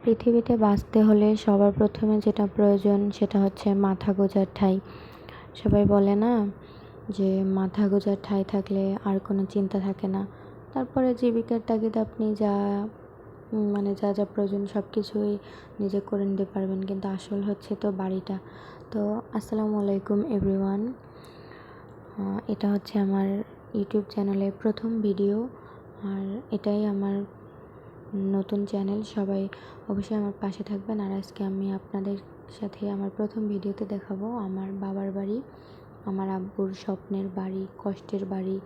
পৃথিবীতে বাঁচতে হলে সবার প্রথমে যেটা প্রয়োজন সেটা হচ্ছে মাথা গোঁজার ঠাঁই। সবাই বলে না যে মাথা গোঁজার ঠাঁই থাকলে আর কোনো চিন্তা থাকে না। তারপরে জীবিকার তাগিদে আপনি যা যা যা প্রয়োজন সব কিছুই নিজে করে নিতে পারবেন, কিন্তু আসল হচ্ছে তো বাড়িটা। তো আসসালামু আলাইকুম এভরিওয়ান। এটা হচ্ছে আমার ইউটিউব চ্যানেলের প্রথম ভিডিও, আর এটাই আমার নতুন চ্যানেল। সবাই অবশ্যই আমার পাশে থাকবেন। আর আজকে আমি আপনাদের সাথে আমার প্রথম ভিডিওতে দেখাবো আমার বাবার বাড়ি, আমার আব্বুর স্বপ্নের বাড়ি, কষ্টের বাড়ি,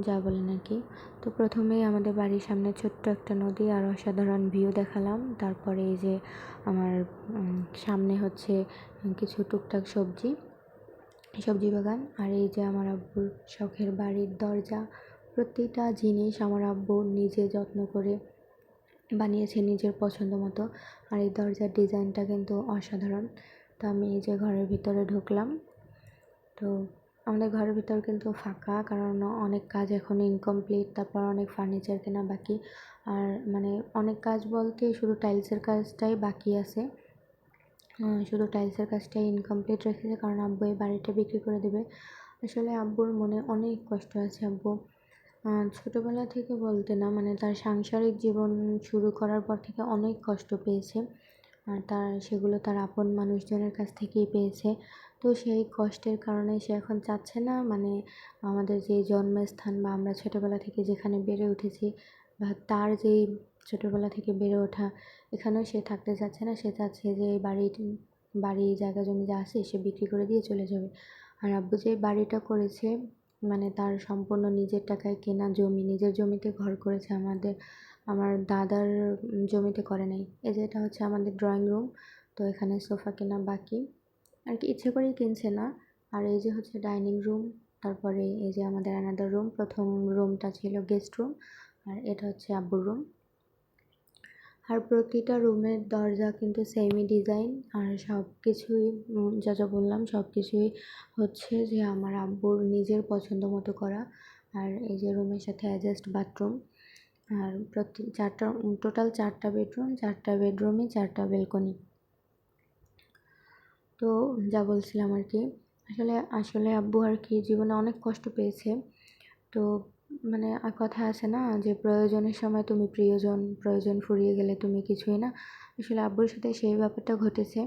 যা বলেন আর কি। তো প্রথমেই আমাদের বাড়ির সামনে ছোট্ট একটা নদী আর অসাধারণ ভিউ দেখালাম। তারপরে এই যে আমার সামনে হচ্ছে কিছু টুকটাক সবজি বাগান, আর এই যে আমার আব্বুর শখের বাড়ির দরজা। প্রতিটা জিনিস আমার আব্বু নিজে যত্ন করে বানিয়েছে নিজের পছন্দ মতো, আর এই দরজার ডিজাইনটা কিন্তু অসাধারণ। তো আমি এই যে ঘরের ভিতরে ঢুকলাম। তো আমাদের ঘরের ভিতর কিন্তু ফাঁকা, কারণ অনেক কাজ এখনও ইনকমপ্লিট, তারপর অনেক ফার্নিচার কেনা বাকি। আর অনেক কাজ বলতে শুধু টাইলসের কাজটাই বাকি আছে, শুধু টাইলসের কাজটাই ইনকমপ্লিট রেখেছে, কারণ আব্বু এই বাড়িটা বিক্রি করে দেবে। আসলে আব্বুর মনে অনেক কষ্ট আছে। আব্বু ছোটোবেলা থেকে বলতে না, তার সাংসারিক জীবন শুরু করার পর থেকে অনেক কষ্ট পেয়েছে, আর সেগুলো তার আপন মানুষজনের কাছ থেকেই পেয়েছে। তো সেই কষ্টের কারণে সে এখন চাচ্ছে না আমাদের যে জন্মস্থান বা আমরা ছোটোবেলা থেকে যেখানে বেড়ে উঠেছি, বা তার যেই ছোটোবেলা থেকে বেড়ে ওঠা, এখানেও সে থাকতে চাচ্ছে না। সে চাচ্ছে যে এই বাড়ি জায়গা জমি যা আছে সে বিক্রি করে দিয়ে চলে যাবে। আর আব্বু যে বাড়িটা করেছে তার সম্পূর্ণ নিজের টাকায় কেনা জমি, নিজের জমিতে ঘর করেছে। আমার দাদার জমিতে করে নাই। এই যে এটা হচ্ছে আমাদের ড্রয়িং রুম। তো এখানে সোফা কেনা বাকি আর কি, ইচ্ছে করেই কিনছে না। আর এই যে হচ্ছে ডাইনিং রুম, তারপরে এই যে আমাদের অ্যানাদার রুম। প্রথম রুমটা ছিল গেস্ট রুম, আর এটা হচ্ছে আব্বুর রুম। আর প্রতিটা রুমের দরজা কিন্তু সেমই ডিজাইন, আর সব কিছুই যা যা বললাম সব কিছুই হচ্ছে যে আমার আব্বুর নিজের পছন্দ মতো করা। আর এই যে রুমের সাথে অ্যাডজাস্ট বাথরুম, আর টোটাল 4টা বেডরুম, 4টা বেডরুমে 4টা ব্যালকনি। তো যা বলছিলাম আর কি, আসলে আব্বু আর কি জীবনে অনেক কষ্ট পেয়েছে। তো কথা আছে না যে প্রয়োজনের সময় তুমি প্রিয়জন, প্রয়োজন ফুরিয়ে গেলে তুমি কিছুই না। আসলে আব্বুর সাথে সেই ব্যাপারটা ঘটেছে।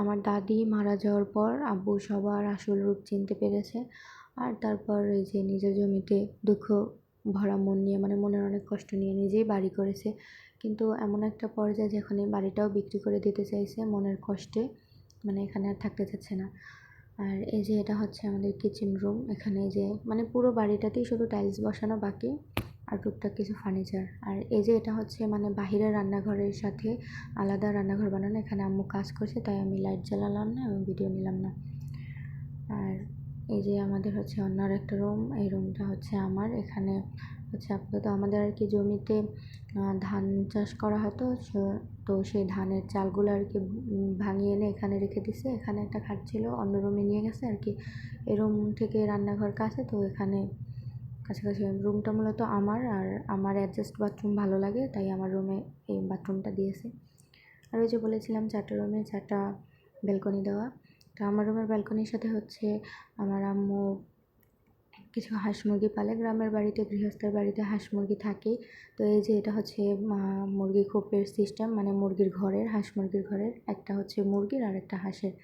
আমার দাদি মারা যাওয়ার পর আব্বু সবার আসল রূপ চিনতে পেরেছে। আর তারপর এই যে নিজের জমিতে দুঃখ ভরা মন নিয়ে, মনের অনেক কষ্ট নিয়ে নিজেই বাড়ি করেছে। কিন্তু এমন একটা পর্যায়ে যেখানে বাড়িটাও বিক্রি করে দিতে চাইছে মনের কষ্টে, এখানে আর থাকতে চাচ্ছে না। আর এই যে এটা হচ্ছে আমাদের কিচেন রুম। এখানে যে পুরো বাড়িটাতেই শুধু টাইলস বসানো বাকি, আর টুকটাক কিছু ফার্নিচার। আর এই যে এটা হচ্ছে বাহিরের রান্নাঘরের সাথে আলাদা রান্নাঘর বানানো। এখানে আম্মু কাজ করছে, তাই আমি লাইট জ্বালালাম না এবং ভিডিও নিলাম না। আর এই যে আমাদের হচ্ছে অন্য একটা রুম। এই রুমটা হচ্ছে আমার। এখানে হচ্ছে আপাতত আমাদের আর কি জমিতে ধান চাষ করা হতো, তো সেই ধানের চালগুলো আর কি ভাঙিয়ে এনে এখানে রেখে দিছে। এখানে একটা খাট ছিল, অন্য রুমে নিয়ে গেছে আর কি। এই রুম থেকে রান্নাঘর কাছে, তো এখানে কাছাকাছি। রুমটা মূলত আমার, আর আমার অ্যাডজাস্ট বাথরুম ভালো লাগে, তাই আমার রুমে এই বাথরুমটা দিয়েছে। আর ওই যে বলেছিলাম 4টা রুমে 4টা ব্যালকনি দেওয়া। তো আমার রুমের ব্যালকনির সাথে হচ্ছে আমার আম্মু কিছু হাঁস মুরগি পালে। গ্রামের বাড়িতে, গৃহস্থের বাড়িতে হাঁস মুরগি থাকেই। তো এই যে এটা হচ্ছে মুরগি খোপের সিস্টেম, মুরগির ঘরের, হাঁস মুরগির ঘরের। একটা হচ্ছে মুরগির আর একটা হাঁসের।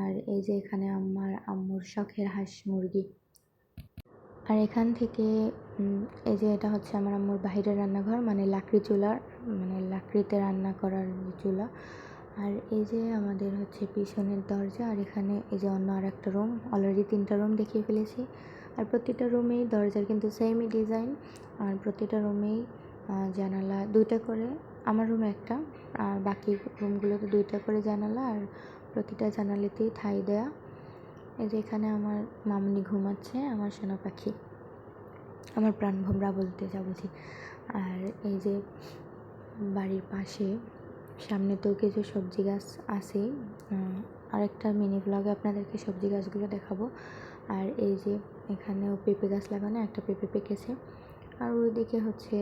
আর এই যে এখানে আমার আম্মুর শখের হাঁস মুরগি। আর এখান থেকে এই যে এটা হচ্ছে আমার আম্মুর বাহিরের রান্নাঘর, লাকড়ি চুলার, লাকড়িতে রান্না করার চুলা। আর এই যে আমাদের হচ্ছে পিছনের দরজা। আর এখানে এই যে অন্য আর একটা রুম। অলরেডি 3টা রুম দেখিয়ে ফেলেছি। আর প্রতিটা রুমেই দরজার কিন্তু সেমই ডিজাইন, আর প্রতিটা রুমেই জানালা 2টা করে। আমার রুমে একটা, আর বাকি রুমগুলোতে 2টা করে জানালা, আর প্রতিটা জানালাতেই ঠাই দেয়া। এই যে এখানে আমার মামনি ঘুমাচ্ছে, আমার সোনা পাখি, আমার প্রাণভোমরা বলতে যা বুঝি। আর এই যে বাড়ির পাশে সামনে তো কিছু সবজি গাছ আছে। আরেকটা মিনি ব্লগে আপনাদেরকে সবজি গাছগুলো দেখাবো। আর এই যে এখানেও পেঁপে গাছ লাগানো, একটা পেঁপে পেকেছে। আর ওইদিকে হচ্ছে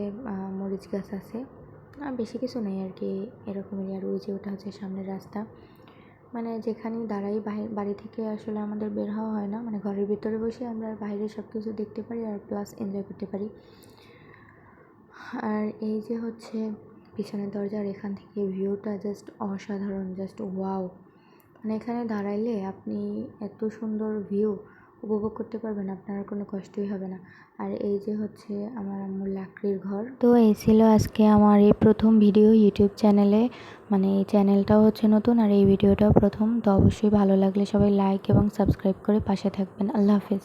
মরিচ গাছ আছে। আর বেশি কিছু নেই আর কি এরকমই। আর ওই যে ওটা হচ্ছে সামনের রাস্তা, মানে যেখানেই দাঁড়াই বাড়ি থেকে আসলে আমাদের বের হওয়া হয় না, মানে ঘরের ভিতরে বসে আমরা বাইরে সব কিছু দেখতে পারি আর প্লাস এনজয় করতে পারি। আর এই যে হচ্ছে পিছনের দরজার এখান থেকে ভিউটা জাস্ট অসাধারণ, জাস্ট ওয়াও। মানে এখানে দাঁড়াইলে আপনি এত সুন্দর ভিউ উপভোগ করতে পারবেন, আপনার আর কোনো কষ্টই হবে না। আর এই যে হচ্ছে আমার আম্মুর লাকড়ির ঘর। তো এই ছিল আজকে আমার এই প্রথম ভিডিও ইউটিউব চ্যানেলে, মানে এই চ্যানেলটাও হচ্ছে নতুন আর এই ভিডিওটাও প্রথম। তো অবশ্যই ভালো লাগলে সবাই লাইক এবং সাবস্ক্রাইব করে পাশে থাকবেন। আল্লাহ হাফেজ।